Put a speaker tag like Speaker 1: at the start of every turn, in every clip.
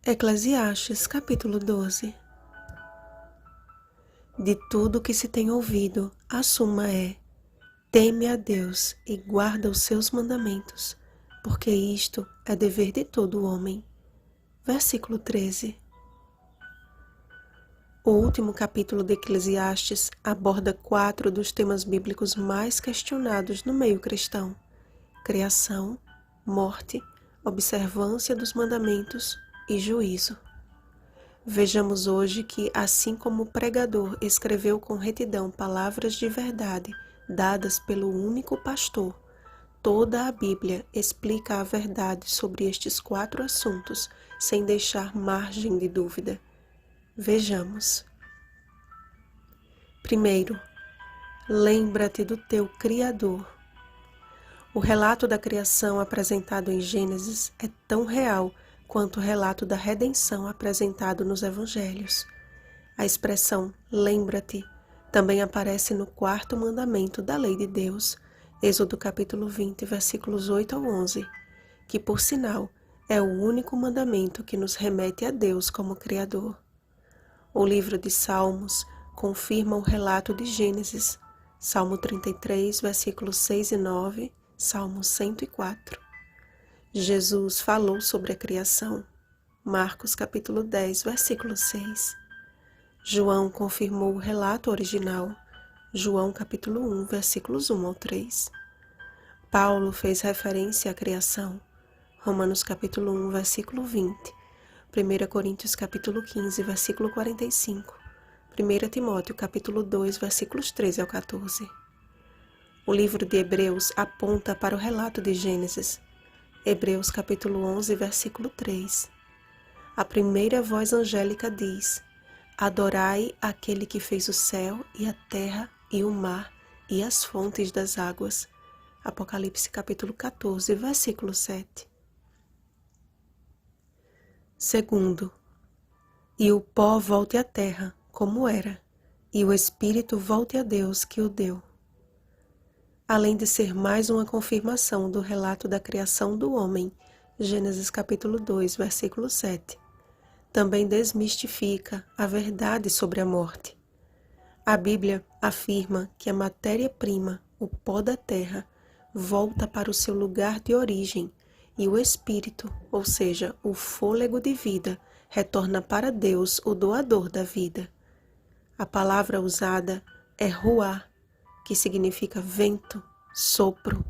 Speaker 1: Eclesiastes, capítulo 12. De tudo que se tem ouvido, a suma é: teme a Deus e guarda os seus mandamentos, porque isto é dever de todo homem. Versículo 13. O último capítulo de Eclesiastes aborda 4 dos temas bíblicos mais questionados no meio cristão: criação, morte, observância dos mandamentos e juízo. Vejamos hoje que, assim como o pregador escreveu com retidão palavras de verdade dadas pelo único pastor, toda a Bíblia explica a verdade sobre estes 4 assuntos sem deixar margem de dúvida. Vejamos. Primeiro, lembra-te do teu Criador. O relato da criação apresentado em Gênesis é tão real quanto o relato da redenção apresentado nos Evangelhos. A expressão lembra-te também aparece no 4º mandamento da lei de Deus, Êxodo capítulo 20, versículos 8 ao 11, que, por sinal, é o único mandamento que nos remete a Deus como Criador. O livro de Salmos confirma o relato de Gênesis, Salmo 33, versículos 6 e 9, Salmo 104. Jesus falou sobre a criação, Marcos capítulo 10, versículo 6. João confirmou o relato original, João capítulo 1, versículos 1 ao 3. Paulo fez referência à criação, Romanos capítulo 1, versículo 20, 1 Coríntios capítulo 15, versículo 45, 1 Timóteo capítulo 2, versículos 13 ao 14. O livro de Hebreus aponta para o relato de Gênesis, Hebreus capítulo 11, versículo 3. A primeira voz angélica diz: adorai aquele que fez o céu e a terra e o mar e as fontes das águas. Apocalipse capítulo 14, versículo 7. Segundo, e o pó volte à terra, como era, e o espírito volte a Deus que o deu. Além de ser mais uma confirmação do relato da criação do homem, Gênesis capítulo 2, versículo 7, também desmistifica a verdade sobre a morte. A Bíblia afirma que a matéria-prima, o pó da terra, volta para o seu lugar de origem e o espírito, ou seja, o fôlego de vida, retorna para Deus, o doador da vida. A palavra usada é ruá, que significa vento, sopro,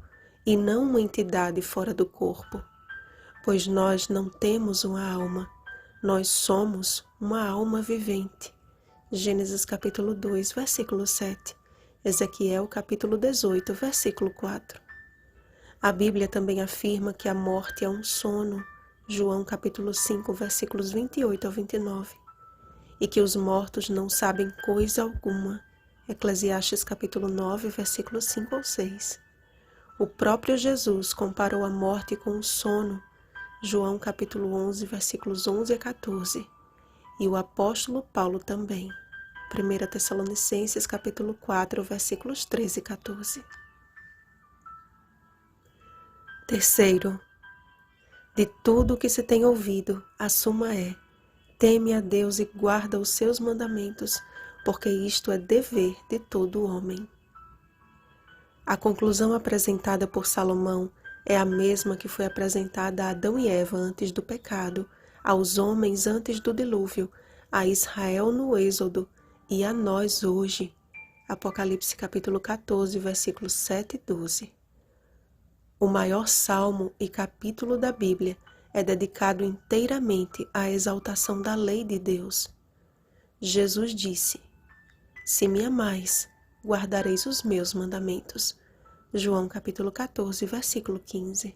Speaker 1: e não uma entidade fora do corpo, pois nós não temos uma alma, nós somos uma alma vivente. Gênesis capítulo 2, versículo 7, Ezequiel capítulo 18, versículo 4. A Bíblia também afirma que a morte é um sono, João capítulo 5, versículos 28 ao 29, e que os mortos não sabem coisa alguma, Eclesiastes capítulo 9, versículos 5 ao 6. O próprio Jesus comparou a morte com o sono, João capítulo 11, versículos 11 a 14. E o apóstolo Paulo também, 1 Tessalonicenses capítulo 4, versículos 13 e 14. Terceiro, de tudo o que se tem ouvido, a suma é: teme a Deus e guarda os seus mandamentos, porque isto é dever de todo homem. A conclusão apresentada por Salomão é a mesma que foi apresentada a Adão e Eva antes do pecado, aos homens antes do dilúvio, a Israel no Êxodo e a nós hoje. Apocalipse capítulo 14, versículos 7 e 12. O maior salmo e capítulo da Bíblia é dedicado inteiramente à exaltação da lei de Deus. Jesus disse: se me amais, guardareis os meus mandamentos. João capítulo 14, versículo 15.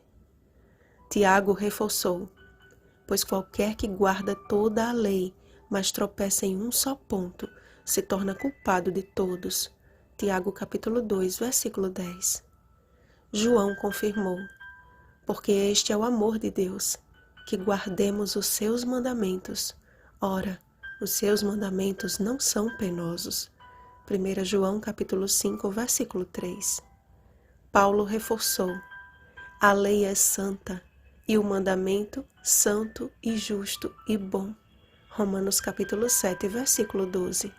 Speaker 1: Tiago reforçou: pois qualquer que guarda toda a lei, mas tropeça em um só ponto, se torna culpado de todos. Tiago capítulo 2, versículo 10. João confirmou: porque este é o amor de Deus, que guardemos os seus mandamentos. Ora, os seus mandamentos não são penosos. 1 João capítulo 5, versículo 3. Paulo reforçou: a lei é santa, e o mandamento santo e justo e bom. Romanos capítulo 7, versículo 12.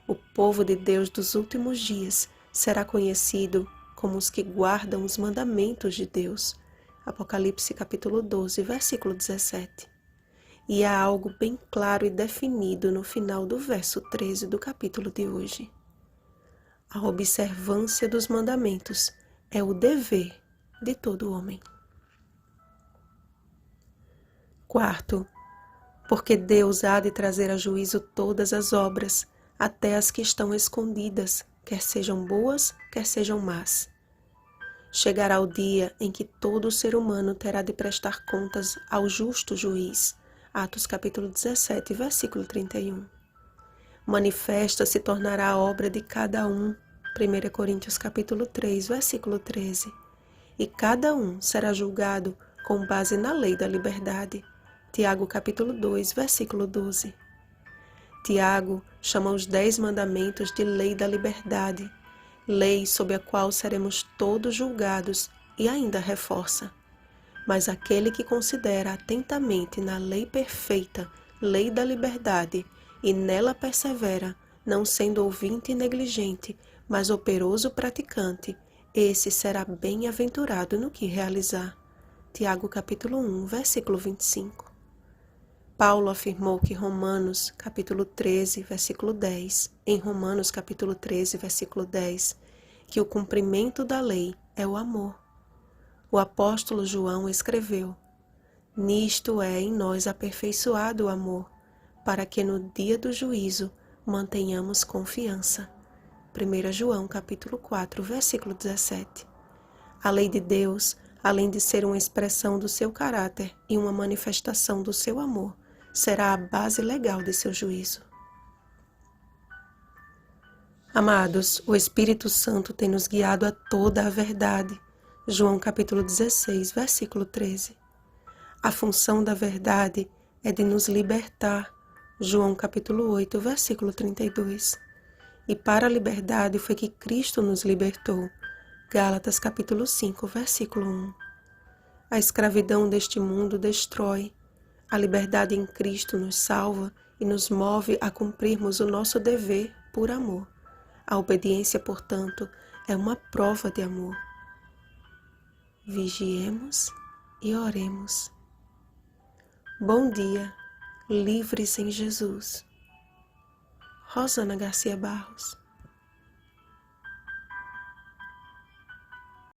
Speaker 1: O povo de Deus dos últimos dias será conhecido como os que guardam os mandamentos de Deus. Apocalipse capítulo 12, versículo 17. E há algo bem claro e definido no final do verso 13 do capítulo de hoje. A observância dos mandamentos é o dever de todo homem. Quarto, porque Deus há de trazer a juízo todas as obras, até as que estão escondidas, quer sejam boas, quer sejam más. Chegará o dia em que todo ser humano terá de prestar contas ao justo juiz. Atos capítulo 17, versículo 31. Manifesta se tornará a obra de cada um. 1 Coríntios capítulo 3, versículo 13. E cada um será julgado com base na lei da liberdade. Tiago capítulo 2, versículo 12. Tiago chama os 10 mandamentos de lei da liberdade, lei sob a qual seremos todos julgados, e ainda reforça: mas aquele que considera atentamente na lei perfeita, lei da liberdade, e nela persevera, não sendo ouvinte e negligente, mas operoso praticante, esse será bem-aventurado no que realizar. Tiago capítulo 1, versículo 25. Paulo afirmou que Romanos capítulo 13, versículo 10, em Romanos capítulo 13, versículo 10, que o cumprimento da lei é o amor. O apóstolo João escreveu: nisto é em nós aperfeiçoado o amor, para que no dia do juízo mantenhamos confiança. 1 João capítulo 4, versículo 17. A lei de Deus, além de ser uma expressão do seu caráter e uma manifestação do seu amor, será a base legal de seu juízo. Amados, o Espírito Santo tem nos guiado a toda a verdade. João capítulo 16, versículo 13. A função da verdade é de nos libertar. João capítulo 8, versículo 32. E para a liberdade foi que Cristo nos libertou. Gálatas capítulo 5, versículo 1. A escravidão deste mundo destrói. A liberdade em Cristo nos salva e nos move a cumprirmos o nosso dever por amor. A obediência, portanto, é uma prova de amor. Vigiemos e oremos. Bom dia, livres em Jesus. Rosana Garcia Barros.